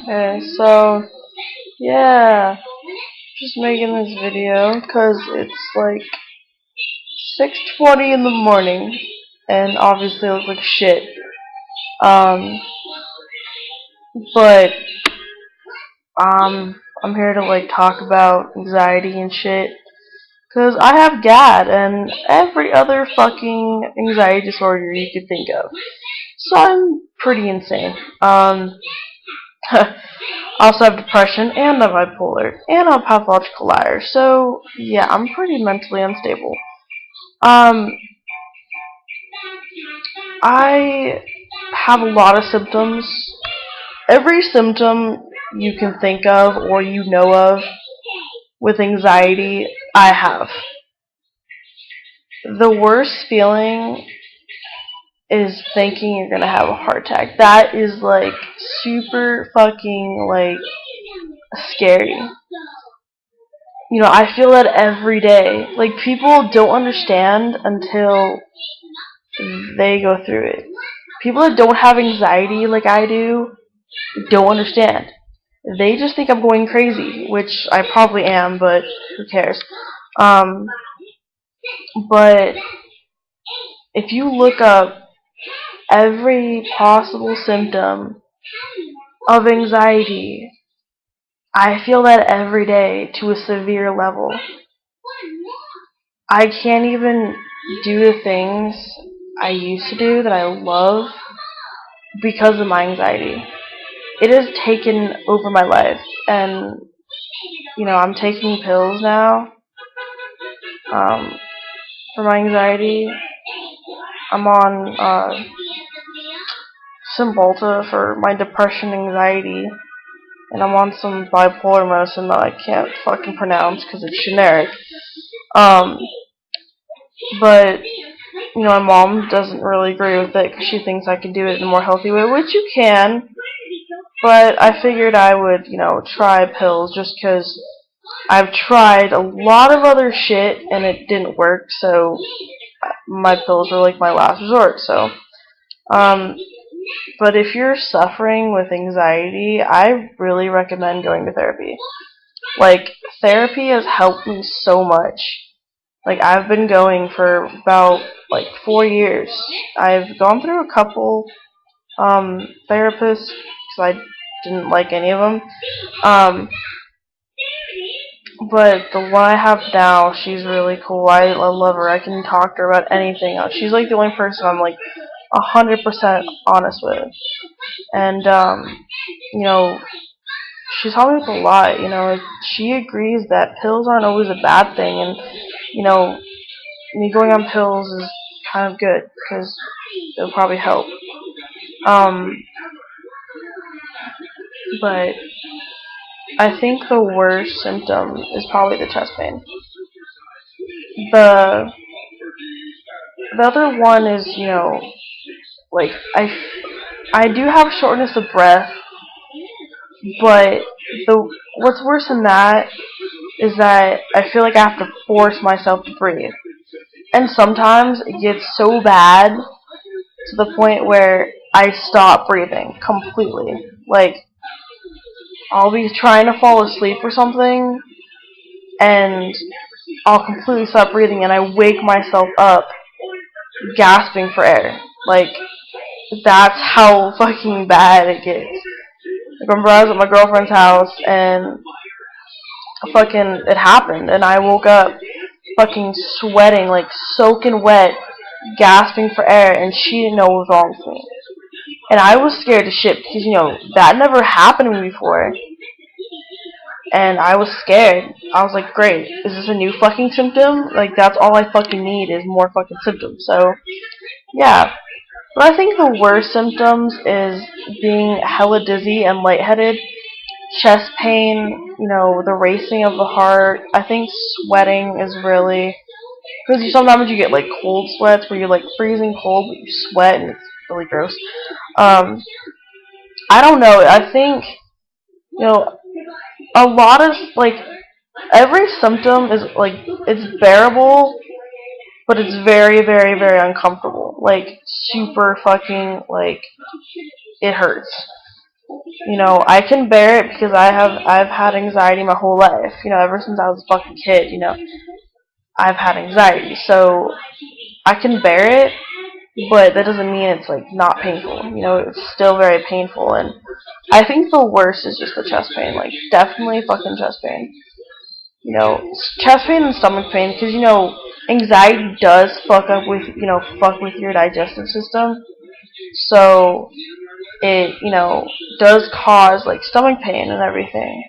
Okay, so yeah, just making this video because it's like 6:20 in the morning, and obviously I look like shit. Um, but I'm here to like talk about anxiety and shit. Cause I have GAD and every other fucking anxiety disorder you could think of. So I'm pretty insane. I also have depression and I'm bipolar and I'm a pathological liar. So yeah, I'm pretty mentally unstable. Um, I have a lot of symptoms. Every symptom you can think of or you know of with anxiety, I have. The worst feeling is thinking you're gonna have a heart attack. That is like super fucking like scary. You know, I feel that every day. Like people don't understand until they go through it. People that don't have anxiety like I do don't understand. They just think I'm going crazy, which I probably am, but who cares? Um, but if you look up every possible symptom of anxiety, I feel that every day to a severe level. I can't even do the things I used to do that I love because of my anxiety. It has taken over my life, and you know, I'm taking pills now for my anxiety. I'm on Cymbalta for my depression anxiety, and I'm on some bipolar medicine that I can't fucking pronounce because it's generic. Um, but you know, my mom doesn't really agree with it because she thinks I can do it in a more healthy way, which you can. But I figured I would, you know, try pills just because I've tried a lot of other shit and it didn't work. So my pills were like my last resort. So, um, but if you're suffering with anxiety, I really recommend going to therapy. Like, therapy has helped me so much. Like, I've been going for about, like, 4 years. I've gone through a couple, therapists, because I didn't like any of them. But the one I have now, she's really cool. I love her. I can talk to her about anything. She's, like, the only person I'm, like, 100% honest with. And, you know, she's helped me with a lot. You know, she agrees that pills aren't always a bad thing, and you know, me going on pills is kind of good because it'll probably help. But I think the worst symptom is probably the chest pain. The the other one is, you know, like I do have shortness of breath, but the what's worse than that is that I feel like I have to force myself to breathe. And sometimes it gets so bad to the point where I stop breathing completely. Like, I'll be trying to fall asleep or something, and I'll completely stop breathing, and I wake myself up gasping for air. Like, that's how fucking bad it gets. Like, remember I was at my girlfriend's house, and fucking, it happened, and I woke up fucking sweating, like, soaking wet, gasping for air, and she didn't know what was wrong with me. And I was scared to shit because, you know, that never happened to me before. And I was scared. I was like, great, is this a new fucking symptom? Like, that's all I fucking need is more fucking symptoms. So, yeah. But I think the worst symptoms is being hella dizzy and lightheaded, chest pain, you know, the racing of the heart. I think sweating is really... Because sometimes you get, like, cold sweats where you're, like, freezing cold, but you sweat and it's really gross. I don't know. I think, you know, a lot of, like, every symptom is, like, it's bearable, but it's very, very, very uncomfortable. Like, super fucking, like, it hurts. You know, I can bear it because I've had anxiety my whole life. You know, ever since I was a fucking kid. You know, I've had anxiety, so I can bear it. But that doesn't mean it's like not painful. You know, it's still very painful, and I think the worst is just the chest pain. Like, definitely fucking chest pain. You know, chest pain and stomach pain, because you know, anxiety does fuck with your digestive system. So it, you know, does cause like stomach pain and everything.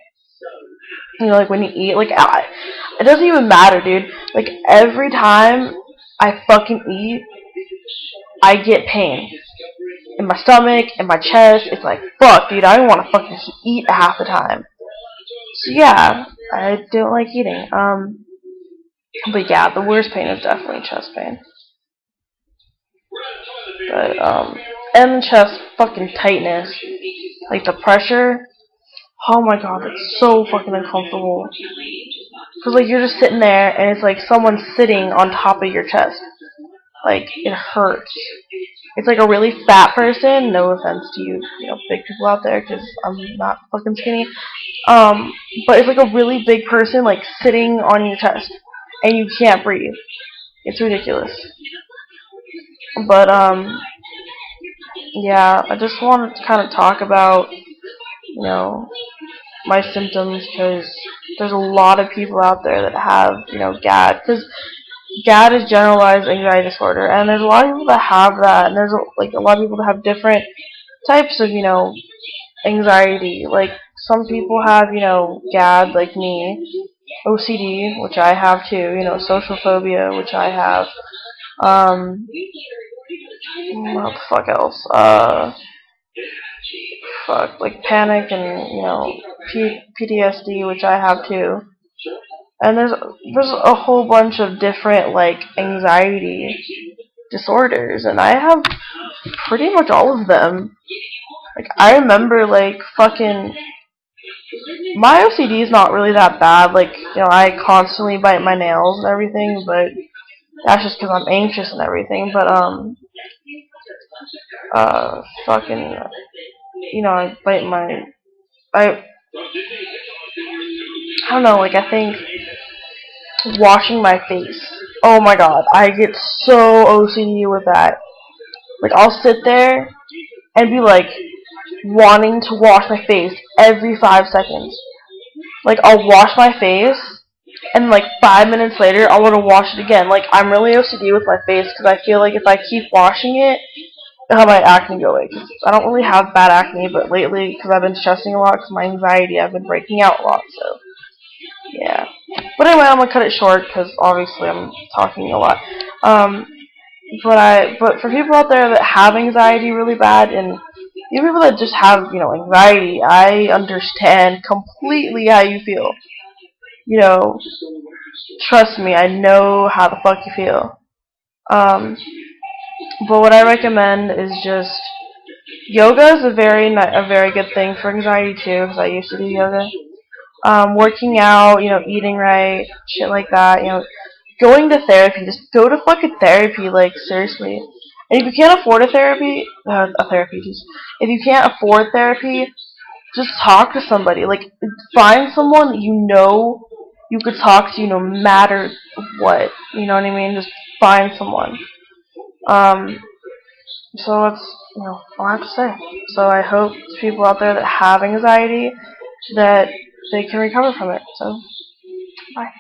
You know, like when you eat, it doesn't even matter, dude. Like every time I fucking eat, I get pain in my stomach, in my chest. It's like, fuck, dude, I don't want to fucking eat half the time. So yeah, I don't like eating. But yeah, the worst pain is definitely chest pain. But and chest fucking tightness, like the pressure. Oh my god, it's so fucking uncomfortable. Cause like you're just sitting there and it's like someone's sitting on top of your chest. Like it hurts. It's like a really fat person. No offense to you, you know, big people out there, because I'm not fucking skinny. Um, but it's like a really big person like sitting on your chest, and you can't breathe. It's ridiculous. But yeah, I just wanted to kind of talk about, you know, my symptoms, because there's a lot of people out there that have, you know, GAD, because GAD is generalized anxiety disorder, and there's a lot of people that have that, and there's like a lot of people that have different types of, you know, anxiety. Like some people have, you know, GAD like me, OCD, which I have too, you know, social phobia, which I have, what the fuck else? Like panic and, you know, PTSD, which I have too. And there's a whole bunch of different like anxiety disorders, and I have pretty much all of them. Like I remember like fucking my OCD is not really that bad. Like, you know, I constantly bite my nails and everything, but that's just because I'm anxious and everything. But fucking, you know, I I don't know. Like I think washing my face. Oh my god, I get so OCD with that. Like I'll sit there and be like wanting to wash my face every 5 seconds. Like I'll wash my face, and like 5 minutes later I want to wash it again. Like I'm really OCD with my face because I feel like if I keep washing it, I'll have my acne go away. 'Cause I don't really have bad acne, but lately because I've been stressing a lot because of my anxiety, I've been breaking out a lot. So yeah. But anyway, I'm gonna cut it short because obviously I'm talking a lot. Um, but for people out there that have anxiety really bad, and even people that just have, you know, anxiety, I understand completely how you feel. You know, trust me, I know how the fuck you feel. Um, but what I recommend is just yoga is a very good thing for anxiety too, because I used to do yoga. Working out, you know, eating right, shit like that. You know, going to therapy, just go to fucking therapy, like seriously. And if you can't afford if you can't afford therapy, just talk to somebody. Like, find someone that you know you could talk to, no matter what. You know what I mean? Just find someone. Um, so that's, you know, all I have to say. So I hope people out there that have anxiety that they can recover from it. So, bye.